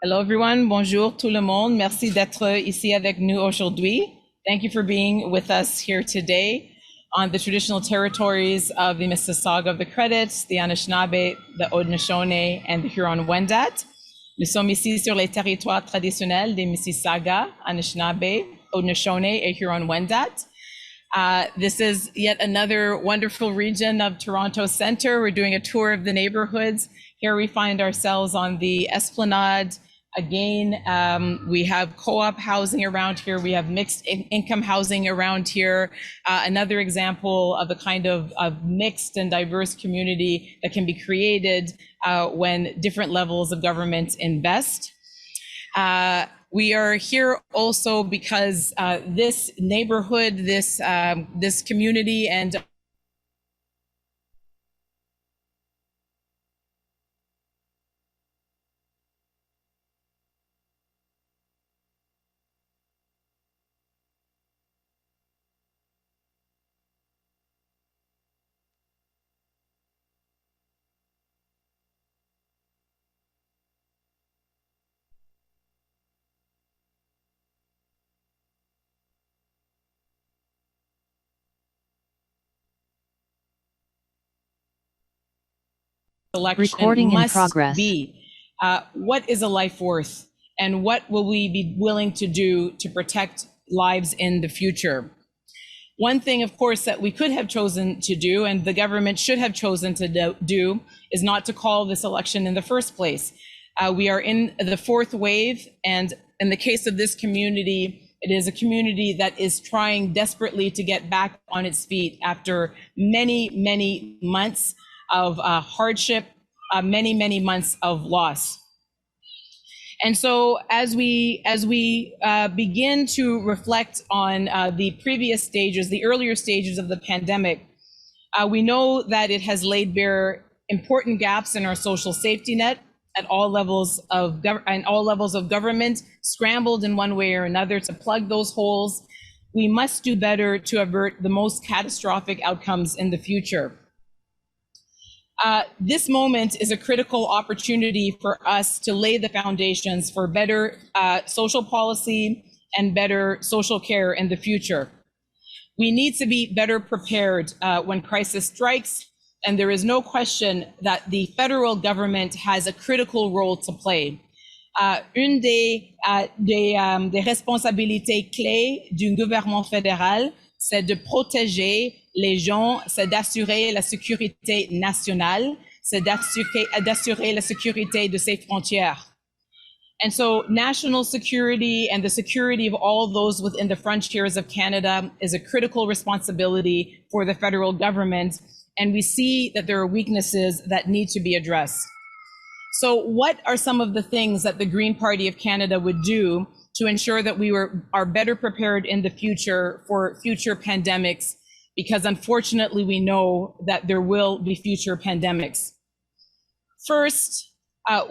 Hello everyone, bonjour tout le monde. Merci d'être ici avec nous aujourd'hui. Thank you for being with us here today on the traditional territories of the Mississauga of the Credits, the Anishinaabe, the Haudenosaunee, and the Huron-Wendat. Nous sommes ici sur les territoires traditionnels des Mississauga, Anishinaabe, Haudenosaunee, and Huron-Wendat. This is yet another wonderful region of Toronto Centre. We're doing a tour of the neighborhoods. Here we find ourselves on the Esplanade. Again, we have co-op housing around here. We have mixed income housing around here. Another example of the kind of mixed and diverse community that can be created when different levels of government invest. We are here also because this neighborhood, this community, and election must be what is a life worth, and what will we be willing to do to protect lives in the future? One thing, of course, that we could have chosen to do, and the government should have chosen to do, is not to call this election in the first place. We are in the fourth wave, and in the case of this community, it is a community that is trying desperately to get back on its feet after many, many months of hardship, many months of loss. And so as we begin to reflect on the previous stages, the earlier stages of the pandemic, we know that it has laid bare important gaps in our social safety net at all levels of government, scrambled in one way or another to plug those holes. We must do better to avert the most catastrophic outcomes in the future. This moment is a critical opportunity for us to lay the foundations for better social policy and better social care in the future. We need to be better prepared when crisis strikes, and there is no question that the federal government has a critical role to play. Une des responsabilités clés du gouvernement fédéral, c'est de protéger les gens, c'est d'assurer la sécurité nationale, c'est d'assurer la sécurité de ses frontières. And so national security and the security of all those within the frontiers of Canada is a critical responsibility for the federal government. And we see that there are weaknesses that need to be addressed. So what are some of the things that the Green Party of Canada would do to ensure that we are better prepared in the future for future pandemics? Because unfortunately, we know that there will be future pandemics. First,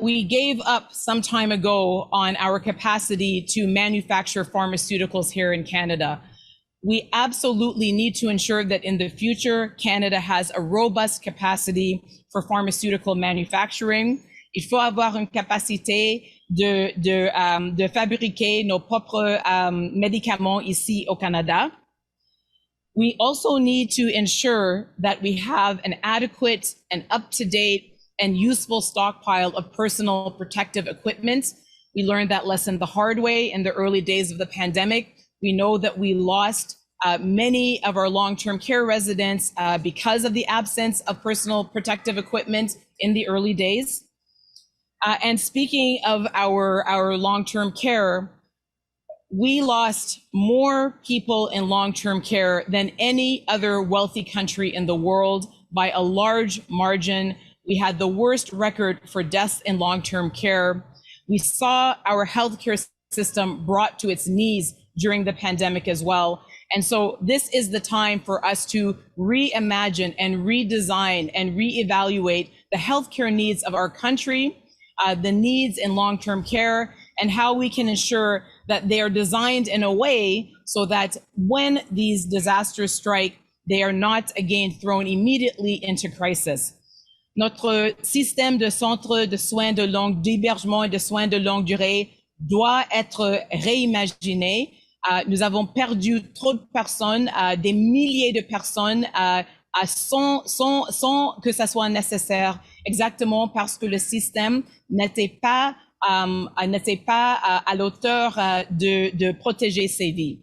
we gave up some time ago on our capacity to manufacture pharmaceuticals here in Canada. We absolutely need to ensure that in the future, Canada has a robust capacity for pharmaceutical manufacturing. Il faut avoir une capacité de fabriquer nos propres médicaments ici au Canada. We also need to ensure that we have an adequate and up-to-date and useful stockpile of personal protective equipment. We learned that lesson the hard way in the early days of the pandemic. We know that we lost many of our long-term care residents because of the absence of personal protective equipment in the early days. And speaking of our long-term care, we lost more people in long-term care than any other wealthy country in the world by a large margin. We had the worst record for deaths in long-term care. We saw our healthcare system brought to its knees during the pandemic as well. And so this is the time for us to reimagine and redesign and reevaluate the healthcare needs of our country, the needs in long-term care, and how we can ensure that they are designed in a way so that when these disasters strike, they are not again thrown immediately into crisis. Notre système de centres de soins de longue, d'hébergement et de soins de longue durée doit être réimaginé. Nous avons perdu trop de personnes, des milliers de personnes, sans que ça soit nécessaire, exactement parce que le système n'était pas à l'auteur de protéger ces vies.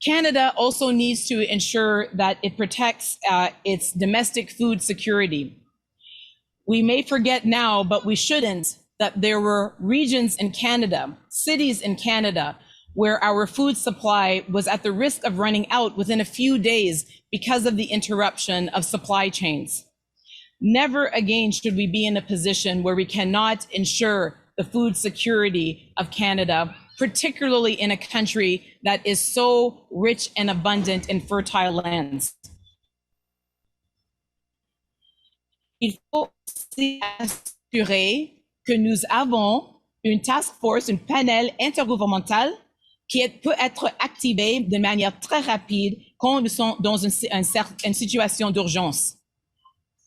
Canada also needs to ensure that it protects its domestic food security. We may forget now, but we shouldn't, that there were regions in Canada, cities in Canada, where our food supply was at the risk of running out within a few days because of the interruption of supply chains. Never again should we be in a position where we cannot ensure the food security of Canada, particularly in a country that is so rich and abundant in fertile lands. Il faut aussi assurer que nous avons une task force, un panel intergouvernemental qui peut être activé de manière très rapide quand nous sommes dans une situation d'urgence.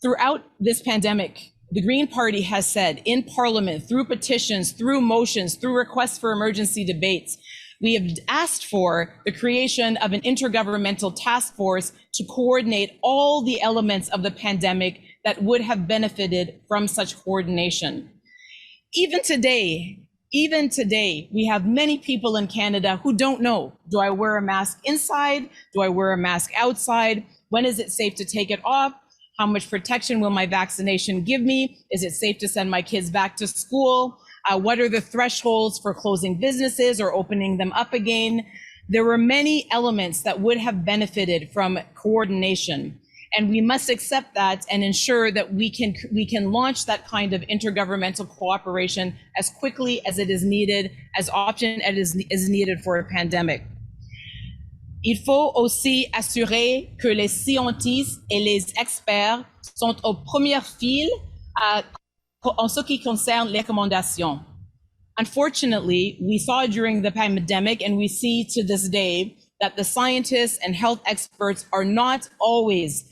Throughout this pandemic, the Green Party has said in Parliament, through petitions, through motions, through requests for emergency debates, we have asked for the creation of an intergovernmental task force to coordinate all the elements of the pandemic that would have benefited from such coordination. Even today, we have many people in Canada who don't know, do I wear a mask inside? Do I wear a mask outside? When is it safe to take it off? How much protection will my vaccination give me? Is it safe to send my kids back to school? What are the thresholds for closing businesses or opening them up again? There were many elements that would have benefited from coordination. And we must accept that and ensure that we can launch that kind of intergovernmental cooperation as quickly as it is needed, as often as it is needed for a pandemic. Il faut aussi assurer que les scientifiques et les experts sont aux premières files en ce qui concerne les recommandations. Unfortunately, we saw during the pandemic, and we see to this day, that the scientists and health experts are not always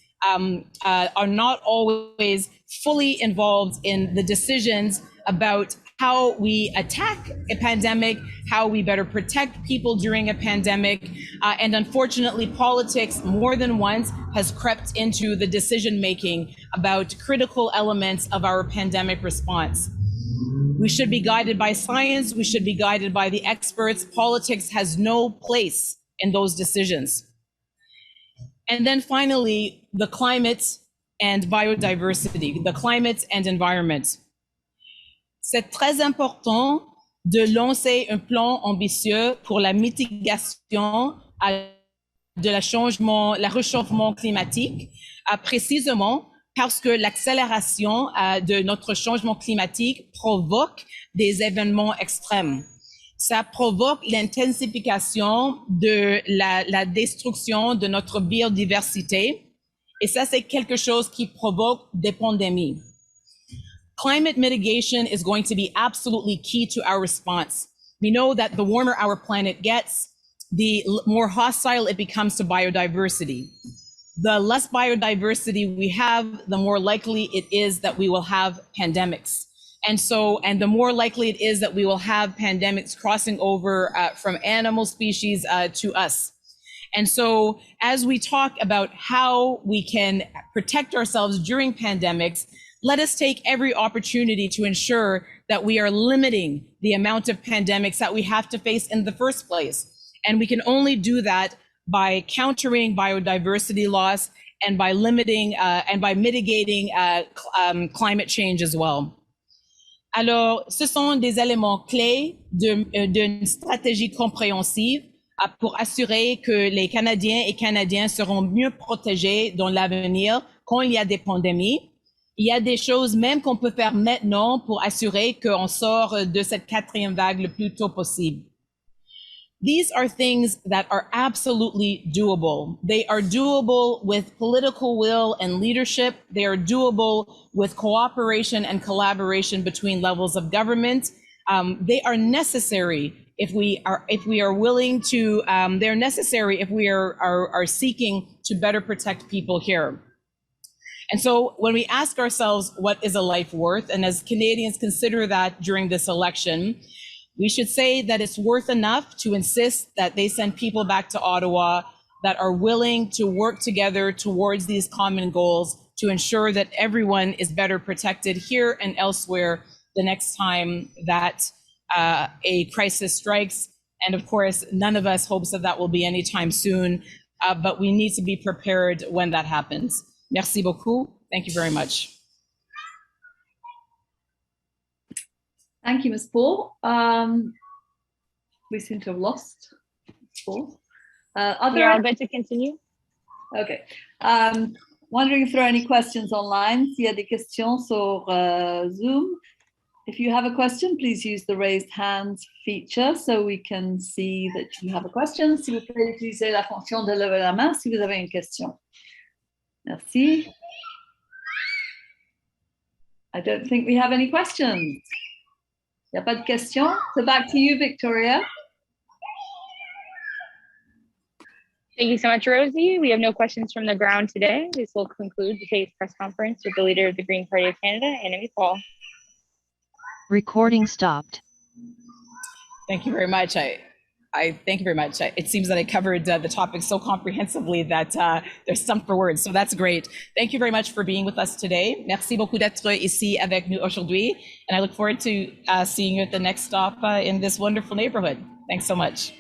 fully involved in the decisions about how we attack a pandemic, how we better protect people during a pandemic. And unfortunately, politics more than once has crept into the decision-making about critical elements of our pandemic response. We should be guided by science. We should be guided by the experts. Politics has no place in those decisions. And then finally, the climate and biodiversity, the climate and environment. C'est très important de lancer un plan ambitieux pour la mitigation de le réchauffement climatique, précisément parce que l'accélération de notre changement climatique provoque des événements extrêmes. Ça provoque l'intensification de la destruction de notre biodiversité, et ça, c'est quelque chose qui provoque des pandémies. Climate mitigation is going to be absolutely key to our response. We know that the warmer our planet gets, the more hostile it becomes to biodiversity. The less biodiversity we have, the more likely it is that we will have pandemics. And the more likely it is that we will have pandemics crossing over from animal species to us. And so as we talk about how we can protect ourselves during pandemics, let us take every opportunity to ensure that we are limiting the amount of pandemics that we have to face in the first place. And we can only do that by countering biodiversity loss and by limiting and by mitigating climate change as well. Alors, ce sont des éléments clés d'une stratégie compréhensive pour assurer que les Canadiens et Canadiennes seront mieux protégés dans l'avenir quand il y a des pandémies. Il y a des choses même qu'on peut faire maintenant pour assurer qu'on sort de cette quatrième vague le plus tôt possible. These are things that are absolutely doable. They are doable with political will and leadership. They are doable with cooperation and collaboration between levels of government. They are necessary if we are willing to. They're necessary if we are seeking to better protect people here. And so when we ask ourselves, what is a life worth? And as Canadians consider that during this election, we should say that it's worth enough to insist that they send people back to Ottawa that are willing to work together towards these common goals to ensure that everyone is better protected here and elsewhere the next time that a crisis strikes. And of course, none of us hopes that that will be anytime soon, but we need to be prepared when that happens. Merci beaucoup. Thank you very much. Thank you, Ms. Paul. We seem to have lost Paul. We're all good to continue. Okay. Wondering if there are any questions online. S'il y a des questions sur Zoom. If you have a question, please use the raised hands feature so we can see that you have a question. S'il vous plaît, utilisez la fonction de lever la main si vous avez une question. Merci. I don't think we have any questions. Il n'y a pas de questions. So back to you, Victoria. Thank you so much, Rosie. We have no questions from the ground today. This will conclude today's press conference with the leader of the Green Party of Canada, Annamie Paul. Recording stopped. Thank you very much. I thank you very much. It seems that I covered the topic so comprehensively that there's stumped for words. So that's great. Thank you very much for being with us today. Merci beaucoup d'être ici avec nous aujourd'hui. And I look forward to seeing you at the next stop in this wonderful neighborhood. Thanks so much.